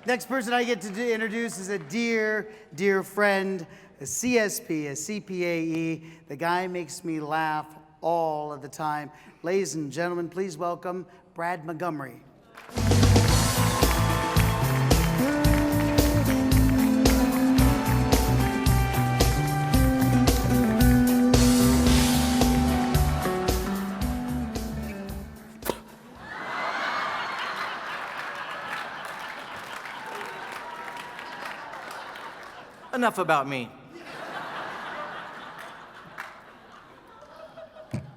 Next person I get to introduce is a dear, dear friend, a CSP, a CPAE. The guy makes me laugh all of the time. Ladies and gentlemen, please welcome Brad Montgomery. Enough about me.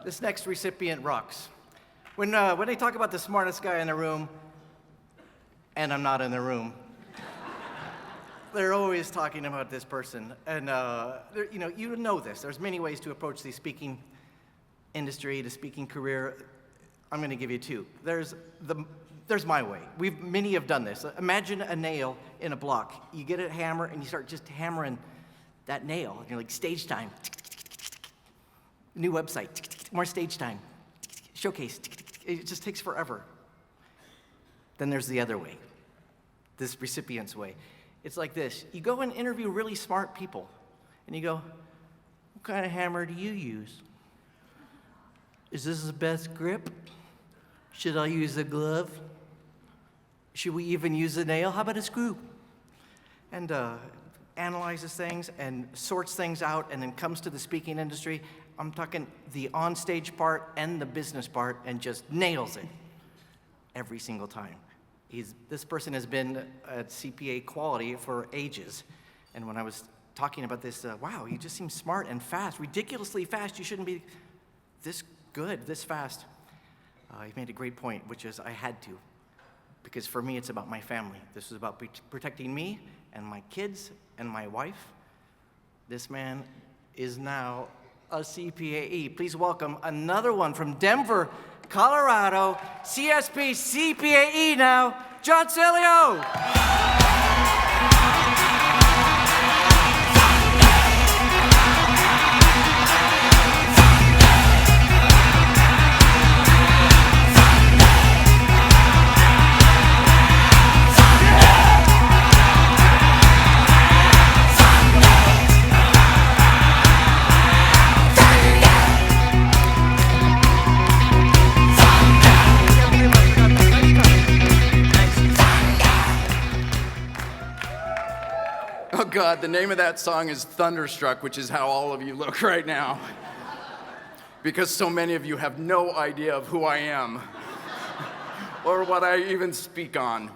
This next recipient rocks. When they talk about the smartest guy in the room, and I'm not in the room, they're always talking about this person. And you know this. There's many ways to approach the speaking industry, the speaking career. I'm going to give you two. There's my way. Many have done this. Imagine a nail in a block. You get a hammer and you start just hammering that nail. And you're like, stage time. New website. More stage time. Showcase. It just takes forever. Then there's the other way. This recipient's way. It's like this. You go and interview really smart people. And you go, what kind of hammer do you use? Is this the best grip? Should I use a glove? Should we even use a nail? How about a screw? And analyzes things and sorts things out and then comes to the speaking industry. I'm talking the onstage part and the business part and just nails it every single time. This person has been at CPA quality for ages. And when I was talking about this, wow, you just seem smart and fast, ridiculously fast. You shouldn't be this good, this fast. He made a great point, which is I had to. Because for me, it's about my family. This is about protecting me and my kids and my wife. This man is now a CPAE. Please welcome another one from Denver, Colorado, CSP CPAE now, John Sileo. Oh God, the name of that song is Thunderstruck, which is how all of you look right now. Because so many of you have no idea of who I am or what I even speak on.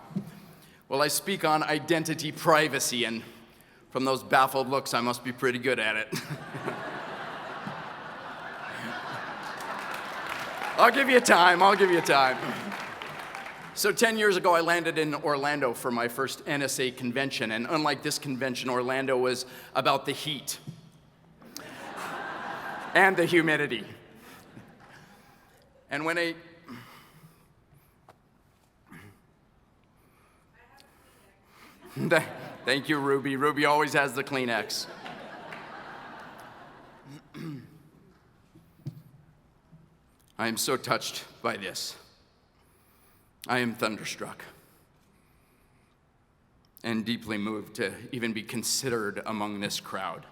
Well, I speak on identity privacy, and from those baffled looks, I must be pretty good at it. I'll give you time. So 10 years ago, I landed in Orlando for my first NSA convention, and unlike this convention, Orlando was about the heat and the humidity. And when Thank you, Ruby. Ruby always has the Kleenex. I am so touched by this. I am thunderstruck and deeply moved to even be considered among this crowd.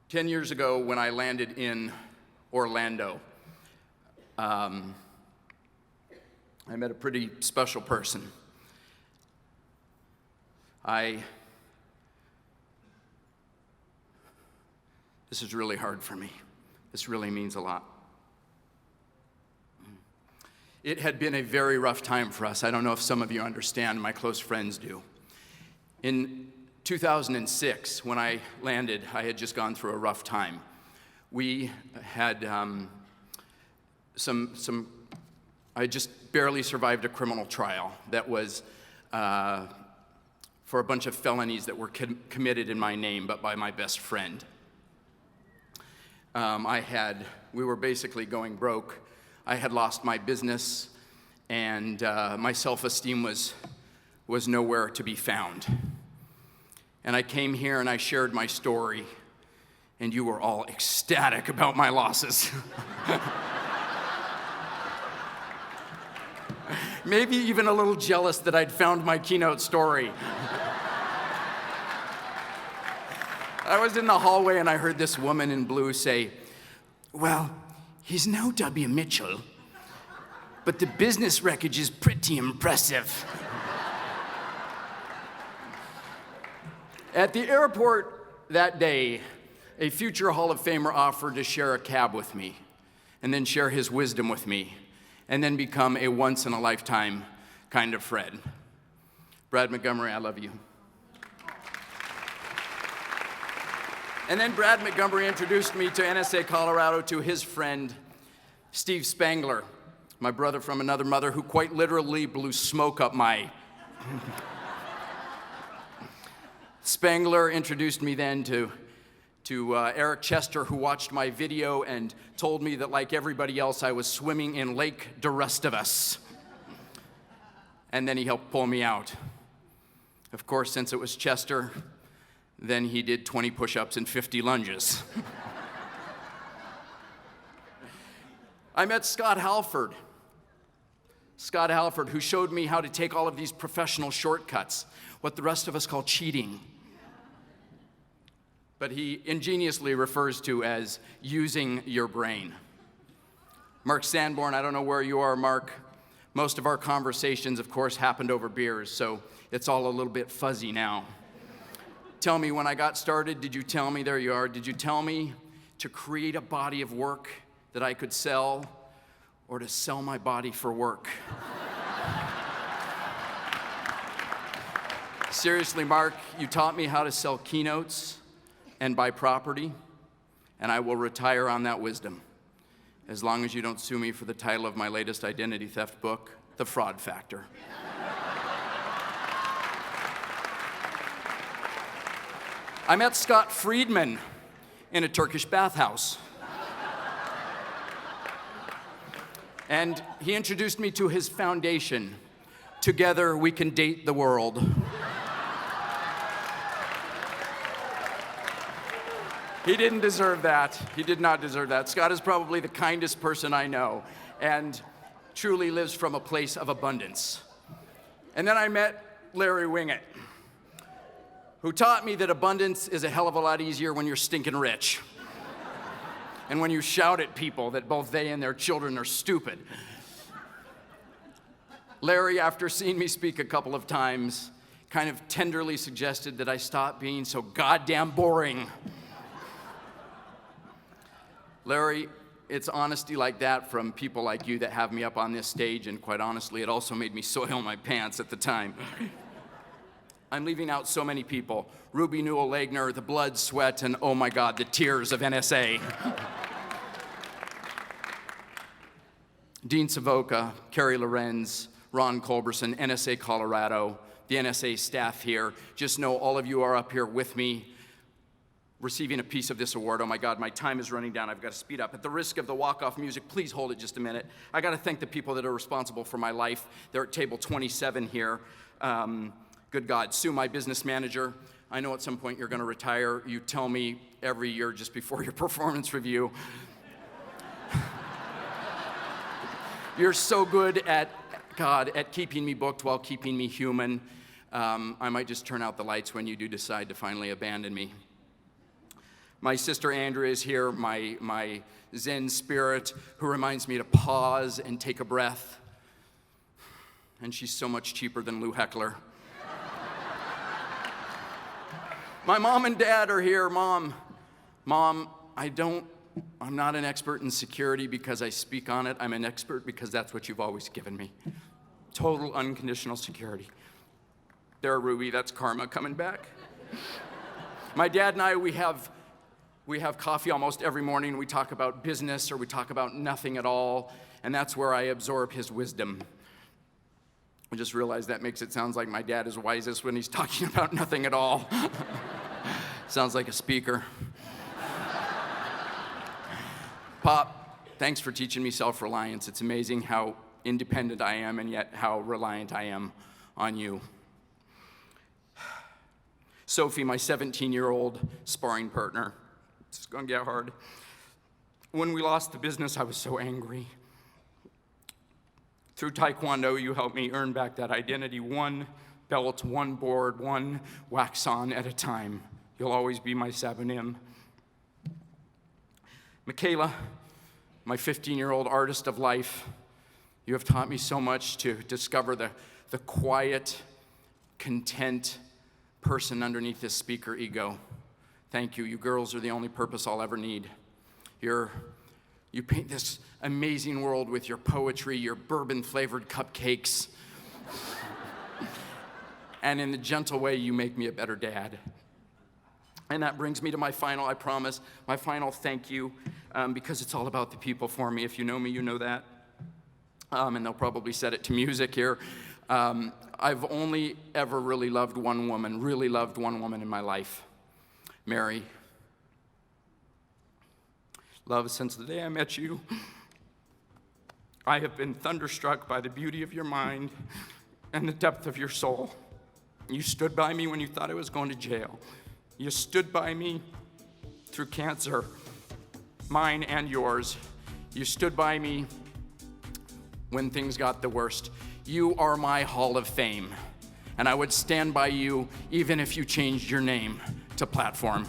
10 years ago, when I landed in Orlando, I met a pretty special person. This is really hard for me. This really means a lot. It had been a very rough time for us. I don't know if some of you understand, my close friends do. In 2006, when I landed, I had just gone through a rough time. We had I just barely survived a criminal trial that was for a bunch of felonies that were committed in my name, but by my best friend. We were basically going broke. I had lost my business, and my self-esteem was nowhere to be found. And I came here and I shared my story, and you were all ecstatic about my losses. maybe even a little jealous that I'd found my keynote story. I was in the hallway and I heard this woman in blue say, "Well, he's no W. Mitchell, but the business wreckage is pretty impressive." At the airport that day, a future Hall of Famer offered to share a cab with me, and then share his wisdom with me, and then become a once-in-a-lifetime kind of friend. Brad Montgomery, I love you. And then Brad Montgomery introduced me to NSA Colorado to his friend, Steve Spangler, my brother from another mother, who quite literally blew smoke up my... Spangler introduced me then to Eric Chester, who watched my video and told me that, like everybody else, I was swimming in Lake DeRestovus. And then he helped pull me out. Of course, since it was Chester, then he did 20 push-ups and 50 lunges. I met Scott Halford. Scott Halford, who showed me how to take all of these professional shortcuts, what the rest of us call cheating, but he ingeniously refers to as using your brain. Mark Sanborn, I don't know where you are, Mark. Most of our conversations, of course, happened over beers, so it's all a little bit fuzzy now. Tell me, when I got started, did you tell me, there you are, did you tell me to create a body of work that I could sell, or to sell my body for work? Seriously, Mark, you taught me how to sell keynotes and buy property, and I will retire on that wisdom, as long as you don't sue me for the title of my latest identity theft book, The Fraud Factor. I met Scott Friedman in a Turkish bathhouse. And he introduced me to his foundation, Together We Can Date the World. He didn't deserve that. He did not deserve that. Scott is probably the kindest person I know and truly lives from a place of abundance. And then I met Larry Wingett, who taught me that abundance is a hell of a lot easier when you're stinking rich. And when you shout at people that both they and their children are stupid. Larry, after seeing me speak a couple of times, kind of tenderly suggested that I stop being so goddamn boring. Larry, it's honesty like that from people like you that have me up on this stage, and quite honestly, it also made me soil my pants at the time. I'm leaving out so many people. Ruby Newell Legner, the blood, sweat, and oh my God, the tears of NSA. Dean Savoca, Kerry Lorenz, Ron Culberson, NSA Colorado, the NSA staff here. Just know all of you are up here with me receiving a piece of this award. Oh my God, my time is running down. I've got to speed up. At the risk of the walk-off music, please hold it just a minute. I got to thank the people that are responsible for my life. They're at table 27 here. Good God, Sue, my business manager. I know at some point you're going to retire. You tell me every year just before your performance review. You're so good at, God, at keeping me booked while keeping me human. I might just turn out the lights when you do decide to finally abandon me. My sister Andrea is here, my Zen spirit, who reminds me to pause and take a breath. And she's so much cheaper than Lou Heckler. My mom and dad are here. Mom, I'm not an expert in security because I speak on it. I'm an expert because that's what you've always given me. Total unconditional security. There, Ruby, that's karma coming back. My dad and I, we have coffee almost every morning. We talk about business or we talk about nothing at all, and that's where I absorb his wisdom. I just realized that makes it sound like my dad is wisest when he's talking about nothing at all. Sounds like a speaker. Pop, thanks for teaching me self-reliance. It's amazing how independent I am and yet how reliant I am on you. Sophie, my 17-year-old sparring partner. This is gonna get hard. When we lost the business, I was so angry. Through Taekwondo, you helped me earn back that identity, one belt, one board, one wax on at a time. You'll always be my Sabonim. Michaela, my 15-year-old artist of life, you have taught me so much to discover the quiet, content person underneath this speaker ego. Thank you. You girls are the only purpose I'll ever need. You paint this amazing world with your poetry, your bourbon-flavored cupcakes. And in the gentle way, you make me a better dad. And that brings me to my final, I promise, my final thank you, because it's all about the people for me. If you know me, you know that. And they'll probably set it to music here. I've only ever really loved one woman in my life, Mary. Love, since the day I met you, I have been thunderstruck by the beauty of your mind and the depth of your soul. You stood by me when you thought I was going to jail. You stood by me through cancer, mine and yours. You stood by me when things got the worst. You are my Hall of Fame, and I would stand by you even if you changed your name to Platform.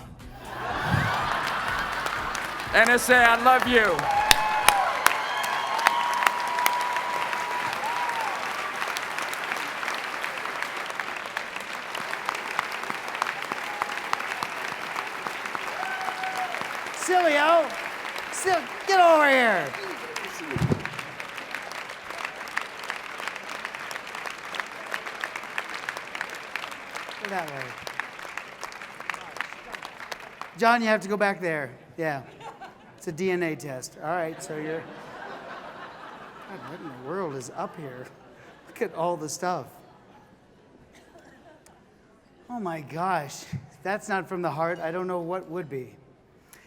NSA, I love you. Sileo, get over here. Go that way. John, you have to go back there. Yeah. It's a DNA test. All right, so you're... God, what in the world is up here? Look at all the stuff. Oh my gosh. If that's not from the heart, I don't know what would be.